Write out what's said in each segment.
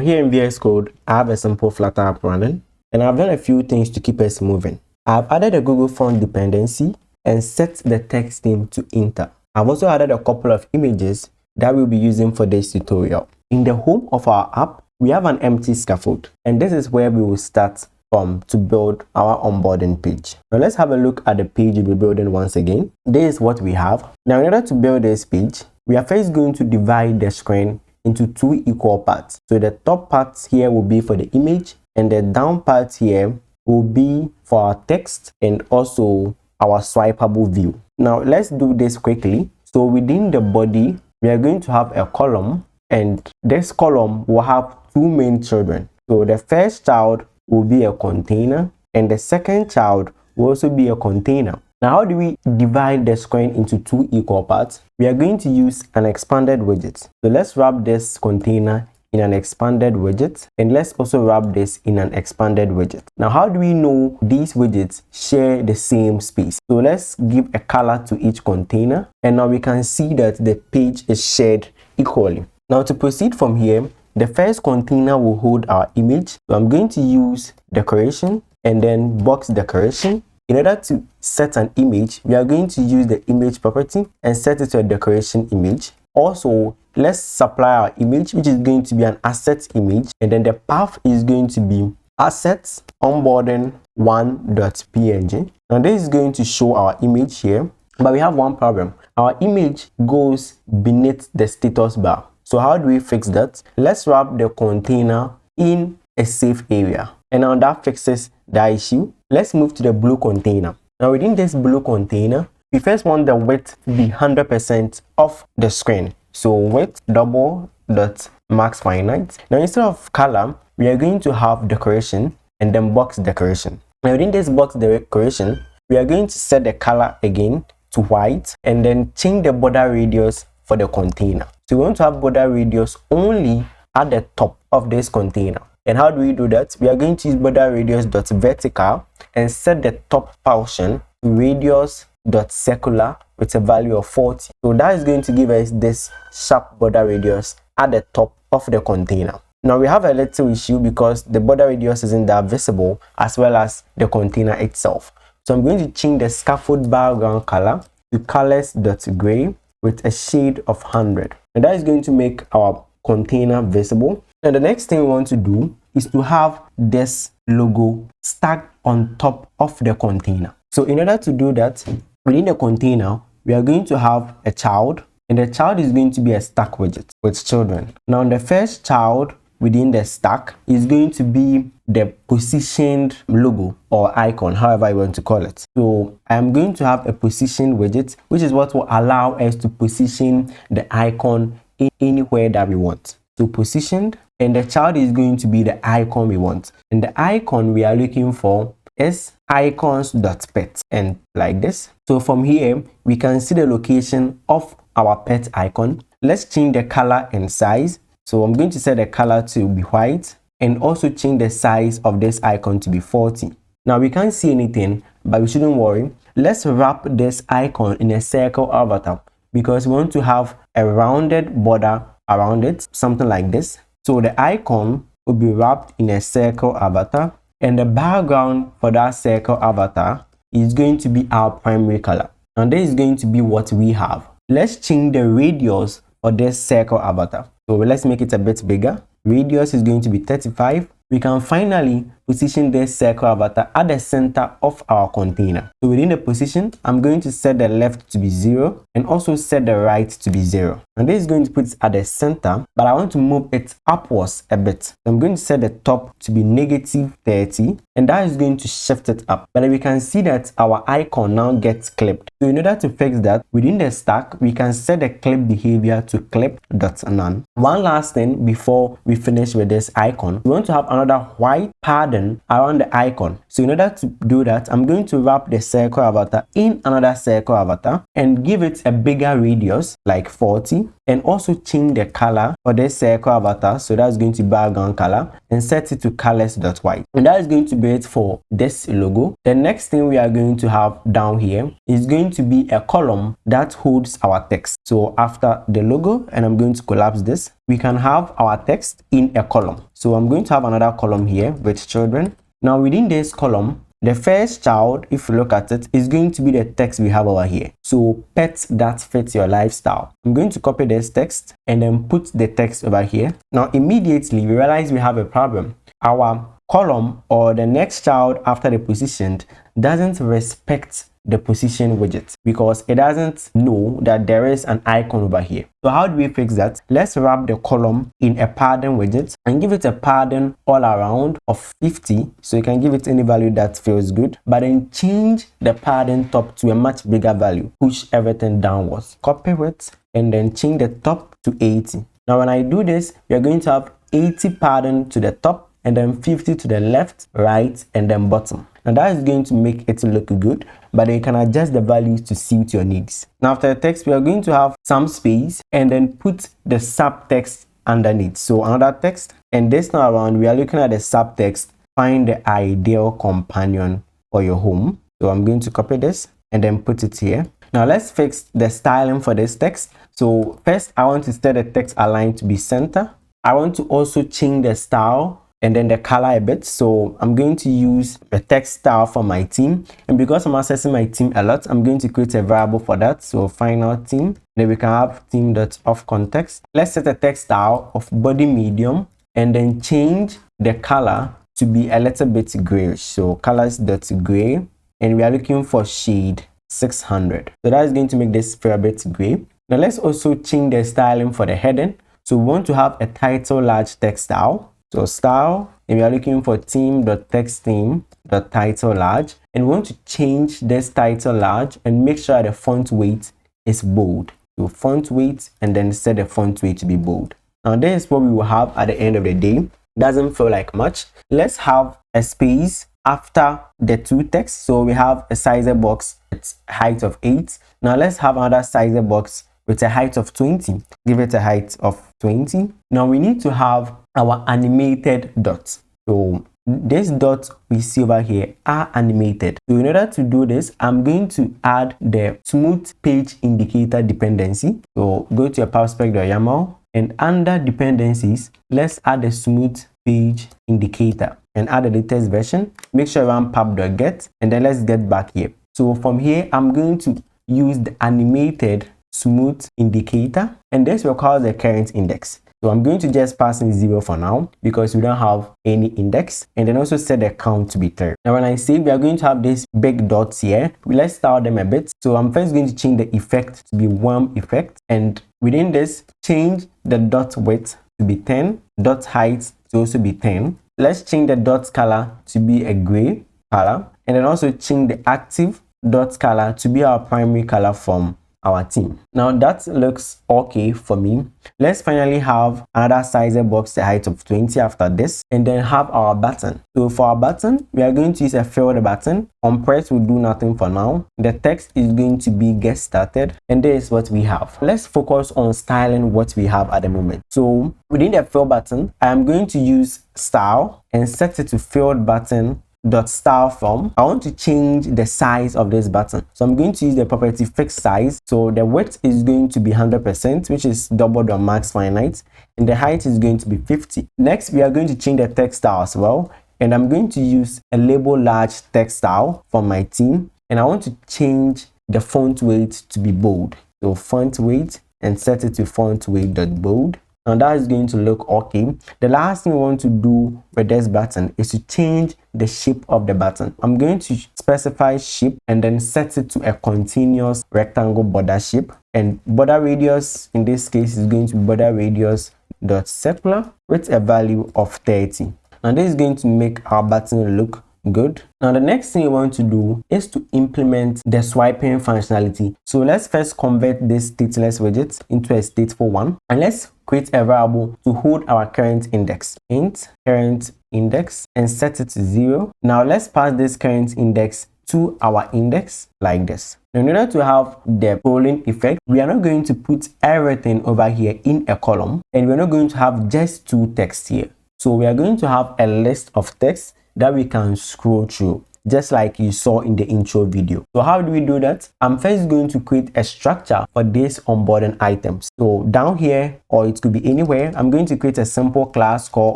here in VS Code, I have a simple Flutter app running, and I've done a few things to keep us moving. I've added a Google font dependency and set the text name to Inter. I've also added a couple of images that we'll be using for this tutorial. In the home of our app, we have an empty scaffold, and this is where we will start from to build our onboarding page. Now let's have a look at the page we'll be building once again. This is what we have. Now in order to build this page, we are first going to divide the screen into two equal parts. So the top part here will be for the image, and the down part here will be for our text and also our swipeable view. Now let's do this quickly. So within the body, we are going to have a column, and this column will have two main children. So the first child will be a container, and the second child will also be a container. Now, how do we divide the screen into two equal parts? We are going to use an expanded widget. So let's wrap this container in an expanded widget, and let's also wrap this in an expanded widget. Now, how do we know these widgets share the same space? So let's give a color to each container, and now we can see that the page is shared equally. Now, to proceed from here, the first container will hold our image. So I'm going to use decoration and then box decoration. In order to set an image, we are going to use the image property and set it to a decoration image. Also, let's supply our image, which is going to be an asset image, and then the path is going to be assets onboarding1.png. Now this is going to show our image here, but we have one problem. Our image goes beneath the status bar. So how do we fix that? Let's wrap the container in a safe area, and now that fixes the issue. Let's move to the blue container. Now within this blue container, we first want the width to be 100% of the screen. So width double.max finite. Now instead of color, we are going to have decoration and then box decoration. Now within this box decoration, we are going to set the color again to white and then change the border radius for the container. So we want to have border radius only at the top of this container. And how do we do that? We are going to use border radius.vertical and set the top portion to radius.circular with a value of 40. So that is going to give us this sharp border radius at the top of the container. Now we have a little issue because the border radius isn't that visible, as well as the container itself. So I'm going to change the scaffold background color to colors.gray with a shade of 100, and that is going to make our container visible. And the next thing we want to do is to have this logo stacked on top of the container. So in order to do that, within the container, we are going to have a child, and the child is going to be a stack widget with children. Now the first child within the stack is going to be the positioned logo or icon, however you want to call it. So I'm going to have a position widget, which is what will allow us to position the icon anywhere that we want. So positioned, and the child is going to be the icon we want, and the icon we are looking for is icons.pet, and like this. So from here we can see the location of our pet icon. Let's change the color and size. So I'm going to set the color to be white and also change the size of this icon to be 40. Now we can't see anything, but we shouldn't worry. Let's wrap this icon in a circle avatar because we want to have a rounded border around it, something like this. So the icon will be wrapped in a circle avatar, and the background for that circle avatar is going to be our primary color. And this is going to be what we have. Let's change the radius for this circle avatar. So let's make it a bit bigger. Radius is going to be 35. We can finally position this circle avatar at the center of our container. So within the position, I'm going to set the left to be 0 and also set the right to be 0. And this is going to put it at the center, but I want to move it upwards a bit. So I'm going to set the top to be -30, and that is going to shift it up. But we can see that our icon now gets clipped. So in order to fix that, within the stack, we can set the clip behavior to clip.none. One last thing before we finish with this icon, we want to have another white pattern around the icon. So in order to do that, I'm going to wrap the circle avatar in another circle avatar and give it a bigger radius like 40, and also change the color for this circle avatar. So that's going to be background color, and set it to colors.white. And that is going to be it for this logo. The next thing we are going to have down here is going to be a column that holds our text. So after the logo, and I'm going to collapse this, we can have our text in a column. So I'm going to have another column here with children. Now within this column, the first child, if you look at it, is going to be the text we have over here. So pets that fit your lifestyle. I'm going to copy this text and then put the text over here. Now immediately we realize we have a problem. Our column, or the next child after the positioned, doesn't respect the position widget because it doesn't know that there is an icon over here. So how do we fix that? Let's wrap the column in a padding widget and give it a padding all around of 50. So you can give it any value that feels good, but then change the padding top to a much bigger value. Push everything downwards. Copy it and then change the top to 80. Now when I do this, we are going to have 80 padding to the top and then 50 to the left, right, and then bottom. Now that is going to make it look good, but you can adjust the values to suit your needs. Now after the text, we are going to have some space and then put the subtext underneath. So another text, and this time around, we are looking at the subtext, find the ideal companion for your home. So I'm going to copy this and then put it here. Now let's fix the styling for this text. So first, I want to set the text align to be center. I want to also change the style and then the color a bit. So I'm going to use the text style for my theme, and because I'm accessing my theme a lot, I'm going to create a variable for that. So final theme, then we can have theme.offContext. Let's set a text style of body medium and then change the color to be a little bit grayish. So colors.gray, and we are looking for shade 600. So that is going to make this feel a bit gray. Now let's also change the styling for the heading. So we want to have a title large text style. So style, and we are looking for theme.texttheme.title large, and we want to change this title large and make sure the font weight is bold. So font weight, and then set the font weight to be bold. Now this is what we will have at the end of the day. Doesn't feel like much. Let's have a space after the two texts. So we have a sizer box at height of 8. Now let's have another sizer box with a height of 20. Give it a height of 20. Now we need to have our animated dots. So these dots we see over here are animated. So in order to do this, I'm going to add the smooth page indicator dependency. So go to your pubspec.yaml, and under dependencies, let's add the smooth page indicator and add the latest version. Make sure you run pub.get, and then let's get back here. So from here, I'm going to use the animated smooth indicator, and this requires the current index. So I'm going to just pass in 0 for now because we don't have any index, and then also set the count to be 3. Now when I say we are going to have these big dots here, let's style them a bit. So I'm first going to change the effect to be warm effect, and within this, change the dot width to be 10, dot height to also be 10. Let's change the dot color to be a gray color, and then also change the active dot color to be our primary color from our theme. Now that looks okay for me. Let's finally have another sizer box, the height of 20 after this, and then have our button. So for our button, we are going to use a filled button. Compress will do nothing for now. The text is going to be get started, and this is what we have. Let's focus on styling what we have at the moment. So within the fill button, I am going to use style and set it to filled button dot style from. I want to change the size of this button, so I'm going to use the property fixed size. So the width is going to be 100%, which is double the max finite, and the height is going to be 50. Next, we are going to change the text style as well, and I'm going to use a label large text style for my theme, and I want to change the font weight to be bold. So font weight, and set it to font weight dot bold. Now that is going to look okay. The last thing we want to do with this button is to change the shape of the button. I'm going to specify shape and then set it to a continuous rectangle border shape, and border radius in this case is going to be border radius dot circular with a value of 30. Now this is going to make our button look good. Now the next thing you want to do is to implement the swiping functionality. So let's first convert this stateless widget into a stateful one, and let's create a variable to hold our current index, int current index, and set it to 0. Now let's pass this current index to our index like this. In order to have the scrolling effect, we are not going to put everything over here in a column, and we're not going to have just two texts here. So we are going to have a list of text that we can scroll through, just like you saw in the intro video. So how do we do that? I'm first going to create a structure for these onboarding items. So down here, or it could be anywhere, I'm going to create a simple class called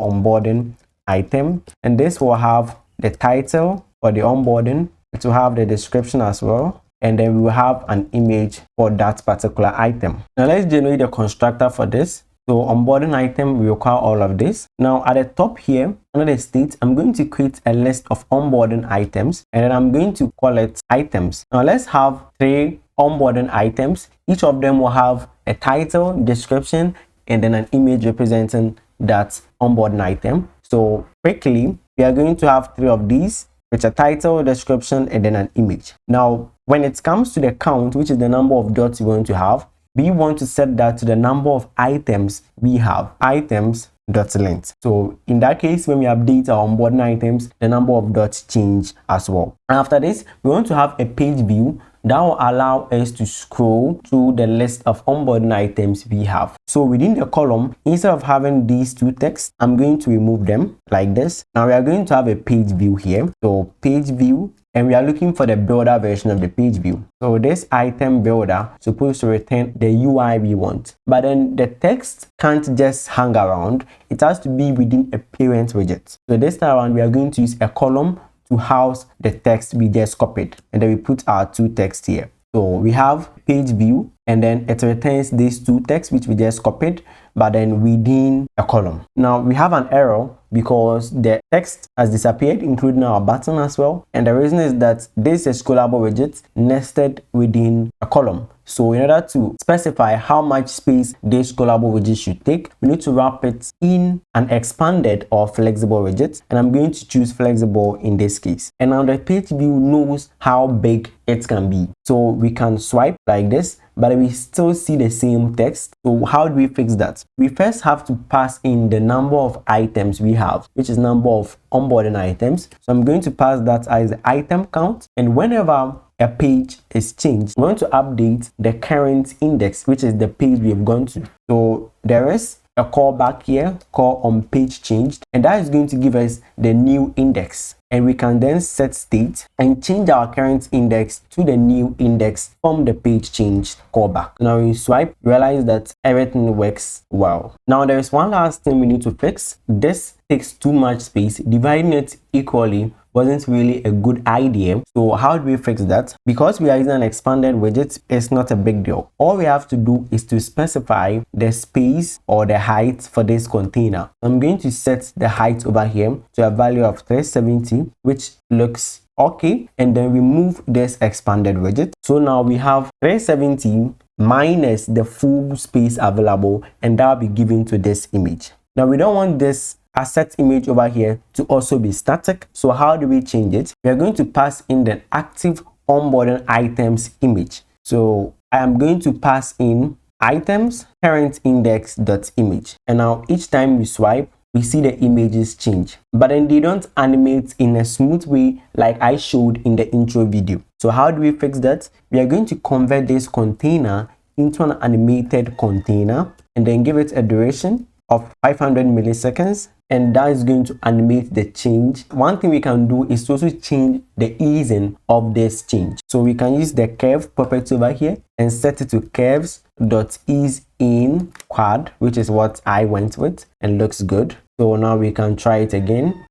onboarding item, and this will have the title for the onboarding. It will have the description as well, and then we will have an image for that particular item. Now let's generate a constructor for this. So onboarding item will require all of this. Now at the top here, under the state, I'm going to create a list of onboarding items, and then I'm going to call it items. Now let's have 3 onboarding items. Each of them will have a title, description, and then an image representing that onboarding item. So quickly, we are going to have 3 of these, with a title, description, and then an image. Now, when it comes to the count, which is the number of dots we want to have, we want to set that to the number of items we have, items.length. So in that case, when we update our onboarding items, the number of dots change as well. And after this, we want to have a page view that will allow us to scroll through the list of onboarding items we have. So within the column, instead of having these 2 texts, I'm going to remove them like this. Now we are going to have a page view here. So page view, and we are looking for the builder version of the page view. So this item builder is supposed to return the UI we want, but then the text can't just hang around. It has to be within a parent widget. So this time around, we are going to use a column to house the text we just copied, and then we put our 2 texts here. So we have page view, and then it returns these 2 texts which we just copied, but then within a column. Now we have an error because the text has disappeared, including our button as well, and the reason is that this is a scrollable widget nested within a column. So in order to specify how much space this scrollable widget should take, we need to wrap it in an expanded or flexible widget, and I'm going to choose flexible in this case. And now the page view knows how big it can be, so we can swipe like this, but we still see the same text. So how do we fix that? We first have to pass in the number of items we have, which is number of onboarding items. So I'm going to pass that as the item count, and whenever a page is changed, we want to update the current index, which is the page we have gone to. So there is a callback here called on page changed, and that is going to give us the new index, and we can then set state and change our current index to the new index from the page changed callback. Now we swipe, realize that everything works well. Now there is one last thing we need to fix. This takes too much space. Dividing it equally wasn't really a good idea. So how do we fix that? Because we are using an expanded widget, it's not a big deal. All we have to do is to specify the space or the height for this container. I'm going to set the height over here to a value of 370, which looks okay, and then remove this expanded widget. So now we have 370 minus the full space available, and that will be given to this image. Now we don't want this asset image over here to also be static. So how do we change it? We are going to pass in the active onboarding items image. So I am going to pass in items current index dot image, and now each time we swipe, we see the images change, but then they don't animate in a smooth way like I showed in the intro video. So how do we fix that? We are going to convert this container into an animated container, and then give it a duration of 500 milliseconds, and that is going to animate the change. One thing we can do is to also change the easing of this change. So we can use the curve property over here and set it to curves.easeIn quad, which is what I went with, and looks good. So now we can try it again.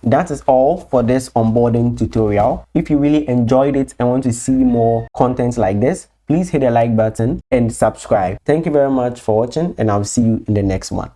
That is all for this onboarding tutorial. If you really enjoyed it and want to see more content like this, please hit the like button and subscribe. Thank you very much for watching, and I'll see you in the next one.